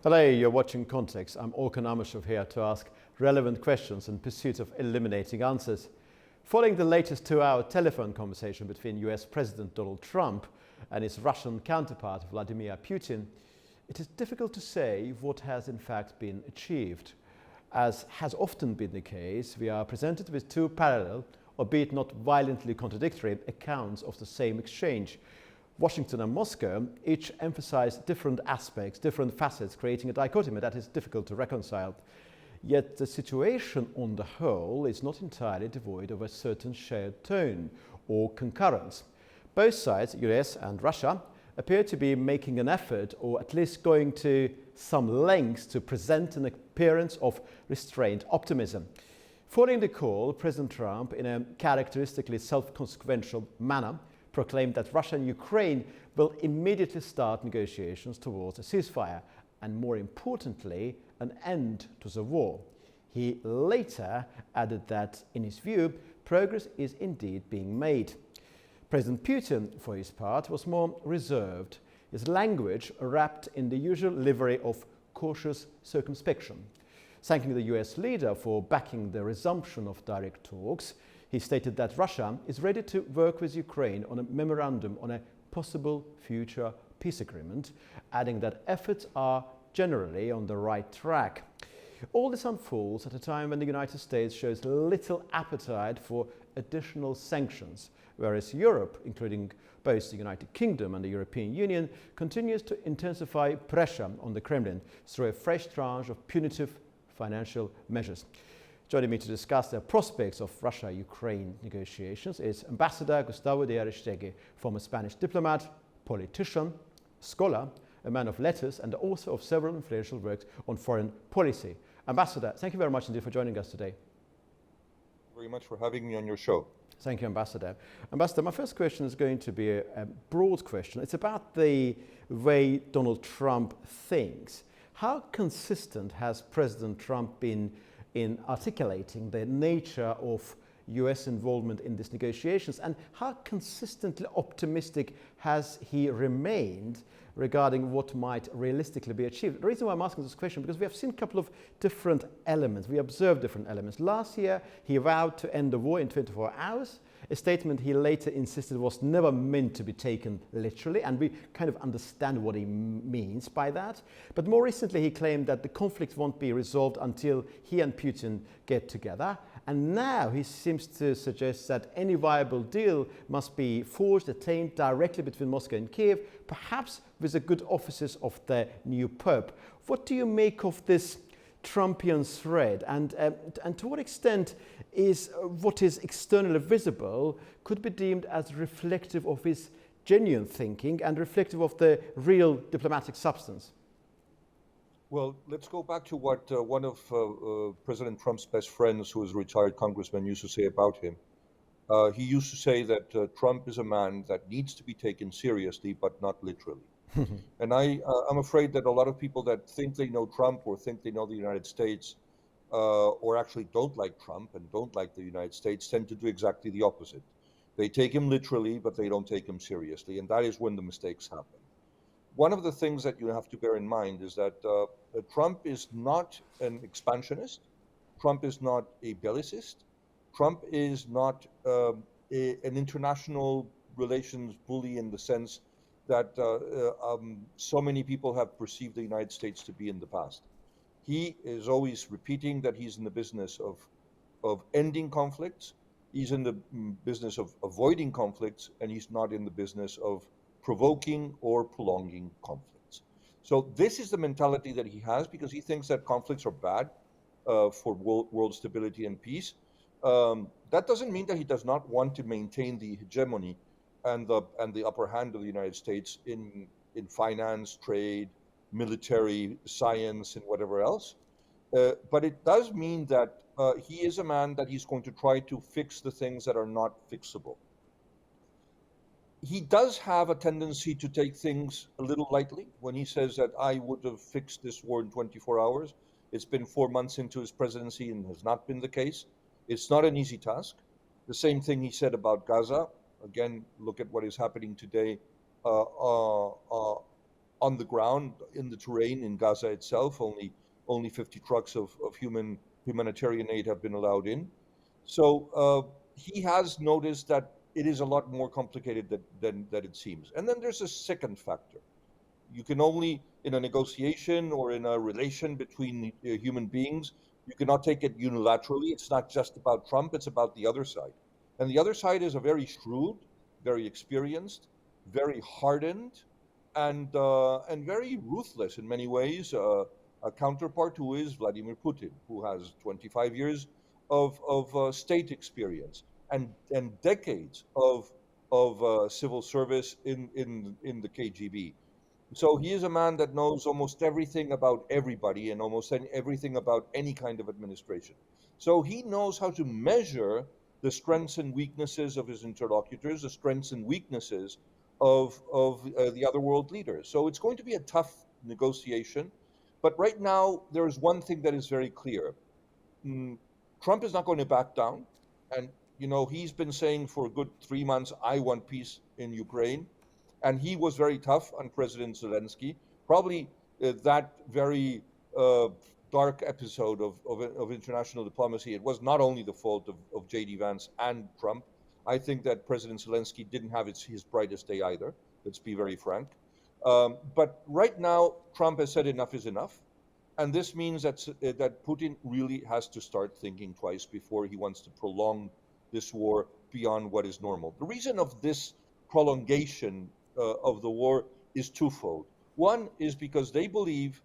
Hello, you're watching Context. I'm Orkan Amashov here to ask relevant questions in pursuit of eliminating answers. Following the latest 2-hour telephone conversation between US President Donald Trump and his Russian counterpart Vladimir Putin, it is difficult to say what has in fact been achieved. As has often been the case, we are presented with two parallel, albeit not violently contradictory, accounts of the same exchange. Washington and Moscow each emphasize different aspects, different facets, creating a dichotomy that is difficult to reconcile. Yet the situation on the whole is not entirely devoid of a certain shared tone or concurrence. Both sides, US and Russia, appear to be making an effort, or at least going to some lengths, to present an appearance of restrained optimism. Following the call, President Trump, in a characteristically self-consequential manner, proclaimed that Russia and Ukraine will immediately start negotiations towards a ceasefire and, more importantly, an end to the war. He later added that, in his view, progress is indeed being made. President Putin, for his part, was more reserved, his language wrapped in the usual livery of cautious circumspection. Thanking the US leader for backing the resumption of direct talks, he stated that Russia is ready to work with Ukraine on a memorandum on a possible future peace agreement, adding that efforts are generally on the right track. All this unfolds at a time when the United States shows little appetite for additional sanctions, whereas Europe, including both the United Kingdom and the European Union, continues to intensify pressure on the Kremlin through a fresh tranche of punitive financial measures. Joining me to discuss the prospects of Russia-Ukraine negotiations is Ambassador Gustavo de Aristegui, former Spanish diplomat, politician, scholar, a man of letters, and the author of several influential works on foreign policy. Ambassador, thank you very much indeed for joining us today. Very much for having me on your show. Thank you, Ambassador. Ambassador, my first question is going to be a broad question. It's about the way Donald Trump thinks. How consistent has President Trump been in articulating the nature of US involvement in these negotiations, and how consistently optimistic has he remained regarding what might realistically be achieved? The reason why I'm asking this question, because we have seen a couple of different elements. We observed different elements. Last year, he vowed to end the war in 24 hours, a statement he later insisted was never meant to be taken literally, and we kind of understand what he means by that. But more recently, he claimed that the conflict won't be resolved until he and Putin get together. And now he seems to suggest that any viable deal must be forged, attained directly between Moscow and Kiev, perhaps with the good offices of the new Pope. What do you make of this Trumpian thread, and to what extent is what is externally visible could be deemed as reflective of his genuine thinking and reflective of the real diplomatic substance? Well, let's go back to what one of President Trump's best friends, who is a retired congressman, used to say about him. He used to say that Trump is a man that needs to be taken seriously, but not literally. And I'm afraid that a lot of people that think they know Trump or think they know the United States or actually don't like Trump and don't like the United States tend to do exactly the opposite. They take him literally, but they don't take him seriously. And that is when the mistakes happen. One of the things that you have to bear in mind is that Trump is not an expansionist. Trump is not a bellicist. Trump is not an international relations bully in the sense that so many people have perceived the United States to be in the past. He is always repeating that he's in the business of ending conflicts. He's in the business of avoiding conflicts, and he's not in the business of provoking or prolonging conflicts. So this is the mentality that he has, because he thinks that conflicts are bad for world stability and peace. That doesn't mean that he does not want to maintain the hegemony and the upper hand of the United States in finance, trade, military, science, and whatever else. But it does mean that he is a man that he's going to try to fix the things that are not fixable. He does have a tendency to take things a little lightly when he says that I would have fixed this war in 24 hours. It's been 4 months into his presidency and has not been the case. It's not an easy task. The same thing he said about Gaza. Again, look at what is happening today on the ground, in the terrain, in Gaza itself. Only 50 trucks of humanitarian aid have been allowed in. So he has noticed that it is a lot more complicated than it seems. And then there's a second factor. You can only, in a negotiation or in a relation between human beings, you cannot take it unilaterally. It's not just about Trump, it's about the other side. And the other side is a very shrewd, very experienced, very hardened, and very ruthless in many ways. A counterpart who is Vladimir Putin, who has 25 years of state experience and decades of civil service in the KGB. So he is a man that knows almost everything about everybody and almost everything about any kind of administration. So he knows how to measure the strengths and weaknesses of his interlocutors, the strengths and weaknesses of the other world leaders. So it's going to be a tough negotiation. But right now, there is one thing that is very clear. Mm, Trump is not going to back down. And, he's been saying for a good 3 months, I want peace in Ukraine. And he was very tough on President Zelensky. Probably that very uh, dark episode of international diplomacy, it was not only the fault of J.D. Vance and Trump. I think that President Zelensky didn't have his brightest day either. Let's be very frank. But right now, Trump has said enough is enough. And this means that Putin really has to start thinking twice before he wants to prolong this war beyond what is normal. The reason of this prolongation of the war is twofold. One is because they believe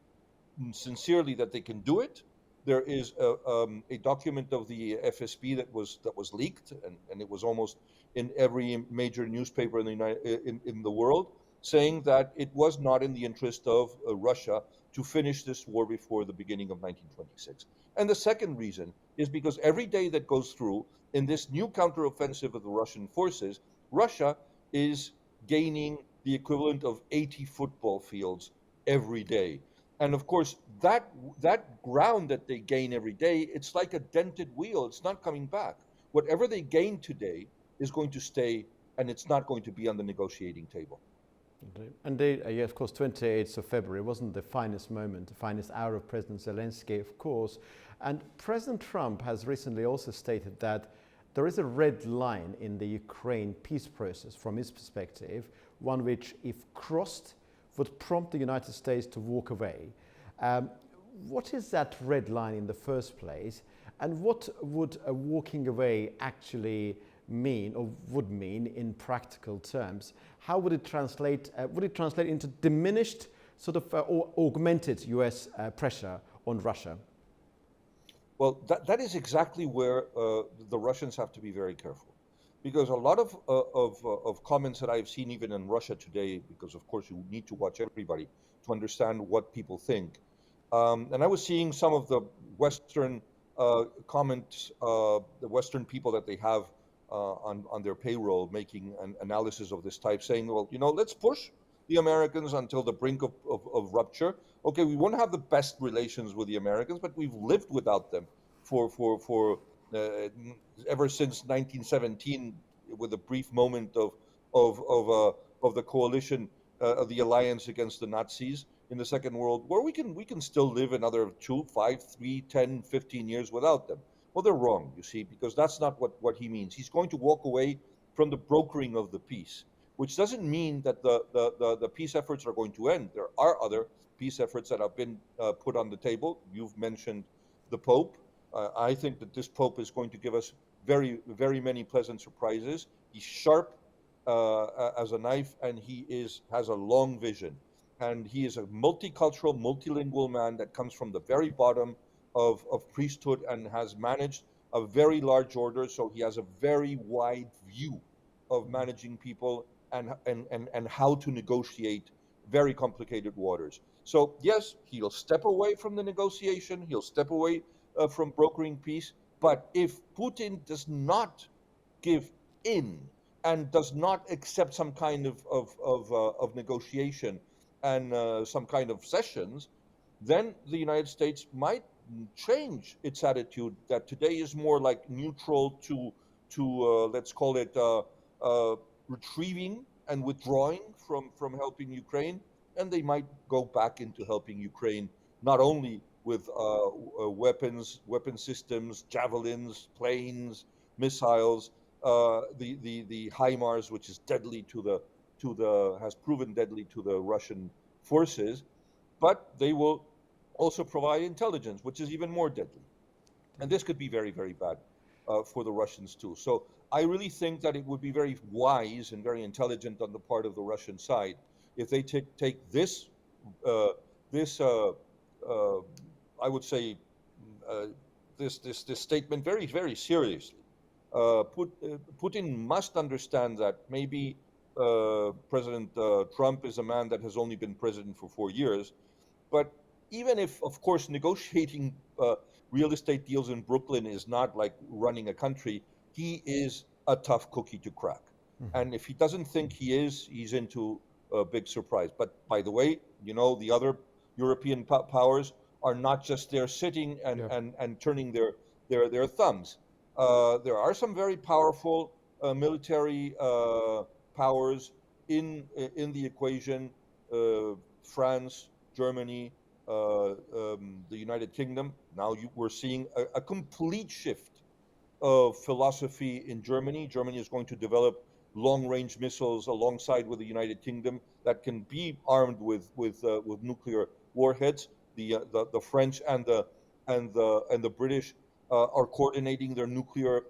sincerely that they can do it. There is a document of the FSB that was leaked, and it was almost in every major newspaper in the world, saying that it was not in the interest of Russia to finish this war before the beginning of 1926. And the second reason is because every day that goes through in this new counteroffensive of the Russian forces, Russia is gaining the equivalent of 80 football fields every day. And of course, that ground that they gain every day, it's like a dented wheel. It's not coming back. Whatever they gain today is going to stay, and it's not going to be on the negotiating table. And yeah, of course, 28th of February wasn't the finest moment, the finest hour of President Zelensky, of course. And President Trump has recently also stated that there is a red line in the Ukraine peace process from his perspective, one which, if crossed, would prompt the United States to walk away. What is that red line in the first place? And what would a walking away actually mean, or would mean in practical terms? How would it translate? Would it translate into diminished, sort of, or augmented US pressure on Russia? Well, that is exactly where the Russians have to be very careful, because a lot of comments that I've seen even in Russia today, because of course you need to watch everybody to understand what people think. And I was seeing some of the Western comments, the Western people that they have on their payroll making an analysis of this type, saying, well, let's push the Americans until the brink of rupture. Okay, we won't have the best relations with the Americans, but we've lived without them for ever since 1917, with a brief moment of the coalition of the alliance against the Nazis in the Second World War. We can still live another 2, 5, 3, 10, 15 years without them. Well, they're wrong, you see, because that's not what he means. He's going to walk away from the brokering of the peace, which doesn't mean that the peace efforts are going to end. There are other peace efforts that have been put on the table. You've mentioned the Pope. I think that this Pope is going to give us very, very many pleasant surprises. He's sharp as a knife, and he has a long vision. And he is a multicultural, multilingual man that comes from the very bottom of priesthood and has managed a very large order. So he has a very wide view of managing people and how to negotiate very complicated waters. So yes, he'll step away from the negotiation. He'll step away from brokering peace. But if Putin does not give in and does not accept some kind of negotiation and some kind of sessions, then the United States might change its attitude, that today is more like neutral to let's call it retrieving and withdrawing from helping Ukraine, and they might go back into helping Ukraine not only with weapon systems, javelins, planes, missiles, the HIMARS, which is deadly has proven deadly to the Russian forces, but they will also provide intelligence, which is even more deadly. And this could be very, very bad for the Russians too. So I really think that it would be very wise and very intelligent on the part of the Russian side if they take this uh, this I would say this statement very, very seriously. Putin must understand that maybe President Trump is a man that has only been president for 4 years, but even if, of course, negotiating real estate deals in Brooklyn is not like running a country, he is a tough cookie to crack. And if he doesn't think he is, he's into a big surprise. But by the way, the other European powers are not just there sitting Yeah. and turning their thumbs. There are some very powerful military powers in the equation. France, Germany, the United Kingdom. Now we're seeing a complete shift of philosophy in Germany. Germany is going to develop long-range missiles alongside with the United Kingdom that can be armed with nuclear warheads. The French and the British are coordinating their nuclear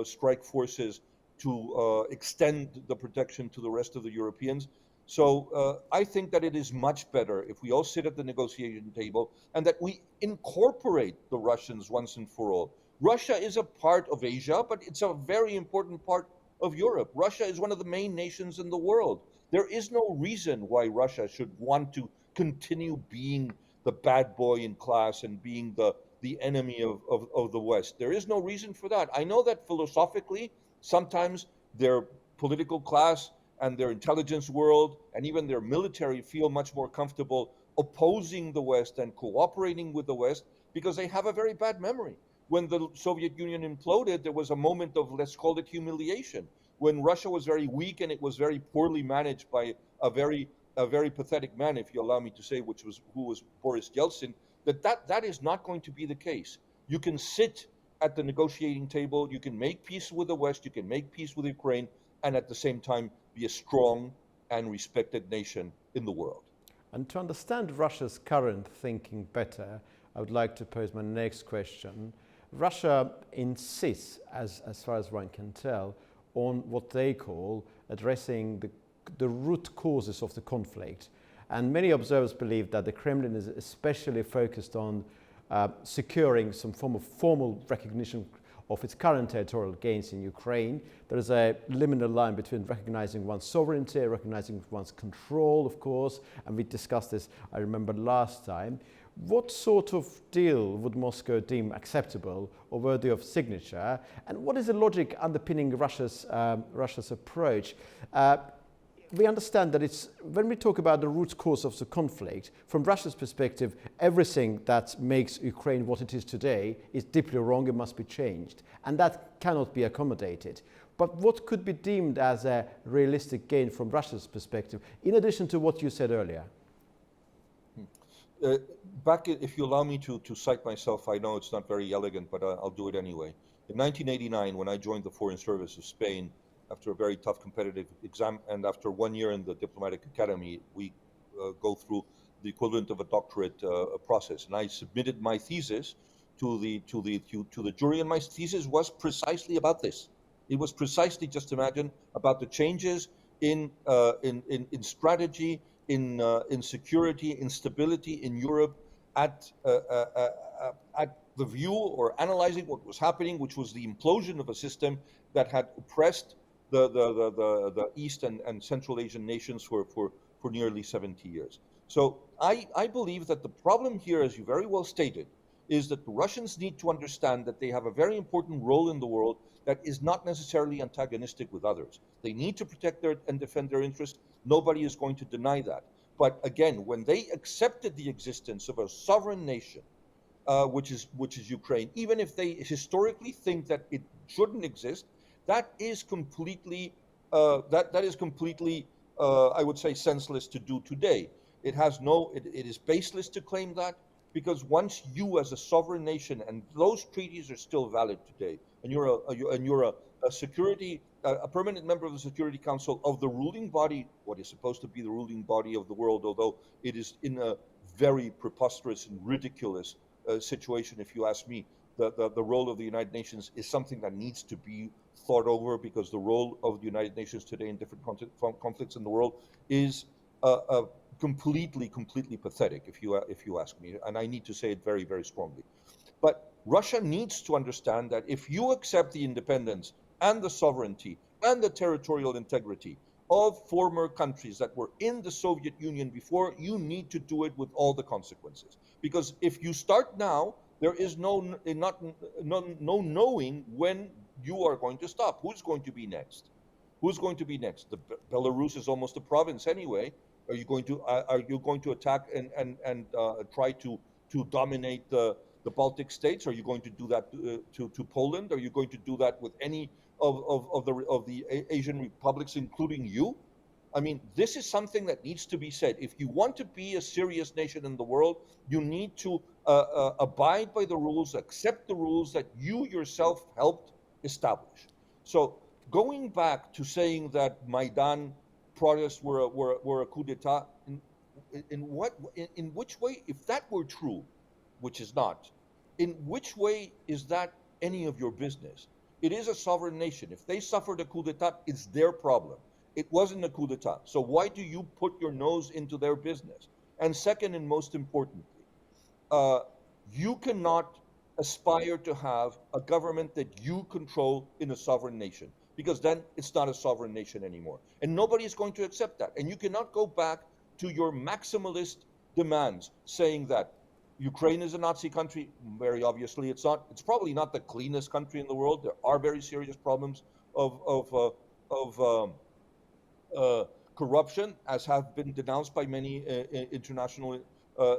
strike forces to extend the protection to the rest of the Europeans. So I think that it is much better if we all sit at the negotiation table and that we incorporate the Russians once and for all. Russia is a part of Asia, but it's a very important part of Europe. Russia is one of the main nations in the world. There is no reason why Russia should want to continue being the bad boy in class and being the enemy of the West. There is no reason for that. I know that philosophically, sometimes their political class and their intelligence world and even their military feel much more comfortable opposing the West and cooperating with the West because they have a very bad memory. When the Soviet Union imploded, there was a moment of, let's call it humiliation, when Russia was very weak and it was very poorly managed by a very pathetic man, if you allow me to say, who was Boris Yeltsin. That is not going to be the case. You can sit at the negotiating table, you can make peace with the West, you can make peace with Ukraine, and at the same time be a strong and respected nation in the world. And to understand Russia's current thinking better, I would like to pose my next question. Russia insists, as far as one can tell, on what they call addressing the root causes of the conflict. And many observers believe that the Kremlin is especially focused on securing some form of formal recognition of its current territorial gains in Ukraine. There is a liminal line between recognizing one's sovereignty, recognizing one's control, of course, and we discussed this, I remember, last time. What sort of deal would Moscow deem acceptable or worthy of signature? And what is the logic underpinning Russia's approach? We understand that when we talk about the root cause of the conflict, from Russia's perspective, everything that makes Ukraine what it is today is deeply wrong and must be changed. And that cannot be accommodated. But what could be deemed as a realistic gain from Russia's perspective, in addition to what you said earlier? If you allow me to cite myself, I know it's not very elegant, but I'll do it anyway. In 1989, when I joined the Foreign Service of Spain, after a very tough competitive exam, and after 1 year in the diplomatic academy, we go through the equivalent of a doctorate process. And I submitted my thesis to the jury, and my thesis was precisely about this. It was precisely, just imagine, about the changes in strategy, in security, in stability in Europe at the view or analyzing what was happening, which was the implosion of a system that had oppressed the East and Central Asian nations for nearly 70 years. So I believe that the problem here, as you very well stated, is that the Russians need to understand that they have a very important role in the world that is not necessarily antagonistic with others. They need to protect and defend their interests. Nobody is going to deny that. But again, when they accepted the existence of a sovereign nation, which is Ukraine, even if they historically think that it shouldn't exist, that is completely I would say senseless to do today. It has no. It is baseless to claim that, because once you, as a sovereign nation, and those treaties are still valid today, and you're a security, a permanent member of the Security Council of the ruling body, what is supposed to be the ruling body of the world, although it is in a very preposterous and ridiculous situation, if you ask me. The role of the United Nations is something that needs to be thought over, because the role of the United Nations today in different conflicts in the world is completely pathetic, if you ask me, and I need to say it very, very strongly. But Russia needs to understand that if you accept the independence and the sovereignty and the territorial integrity of former countries that were in the Soviet Union before, you need to do it with all the consequences. Because if you start now, there is no knowing when you are going to stop. Who's going to be next? Who's going to be next? Belarus is almost a province anyway. Are you going to attack and try to dominate the Baltic states? Are you going to do that to Poland? Are you going to do that with any of the Asian republics, including you? I mean, this is something that needs to be said. If you want to be a serious nation in the world, you need to abide by the rules, accept the rules that you yourself helped establish. So going back to saying that Maidan protests were a coup d'etat, in which way, if that were true, which is not, in which way is that any of your business? It is a sovereign nation. If they suffered a coup d'etat, it's their problem. It wasn't a coup d'etat. So why do you put your nose into their business? And second, and most importantly, you cannot aspire to have a government that you control in a sovereign nation, because then it's not a sovereign nation anymore. And nobody is going to accept that. And you cannot go back to your maximalist demands saying that Ukraine is a Nazi country. Very obviously it's not. It's probably not the cleanest country in the world. There are very serious problems of corruption, as have been denounced by many international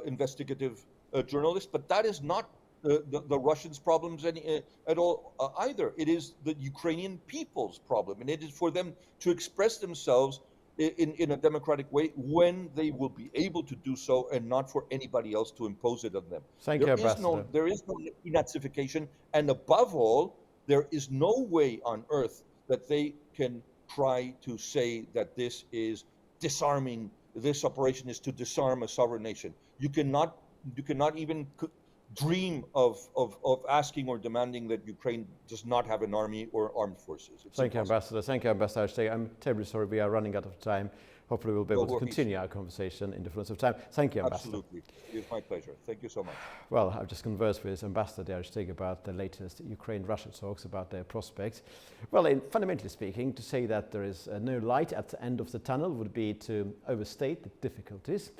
investigative journalists. But that is not the Russians' problems at all either. It is the Ukrainian people's problem, and it is for them to express themselves in a democratic way when they will be able to do so, and not for anybody else to impose it on them. Thank you, Ambassador. There is no Nazification, and above all, there is no way on earth that they can try to say that this is disarming. This operation is to disarm a sovereign nation. You cannot even dream of asking or demanding that Ukraine does not have an army or armed forces. Thank you, Ambassador. Thank you, Ambassador. I'm terribly sorry we are running out of time. Hopefully we'll be able to continue our conversation in the fullness of time. Thank you, Ambassador. Absolutely. It's my pleasure. Thank you so much. Well, I've just conversed with Ambassador Derek about the latest Ukraine-Russia talks, about their prospects. Well, fundamentally speaking, to say that there is no light at the end of the tunnel would be to overstate the difficulties.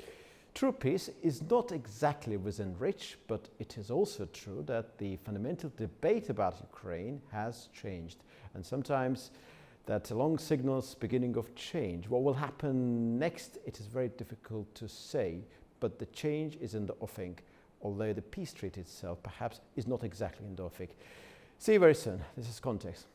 True peace is not exactly within reach, but it is also true that the fundamental debate about Ukraine has changed. And sometimes that long signals beginning of change. What will happen next, it is very difficult to say, but the change is in the offing, although the peace treaty itself perhaps is not exactly in the offing. See you very soon. This is Context.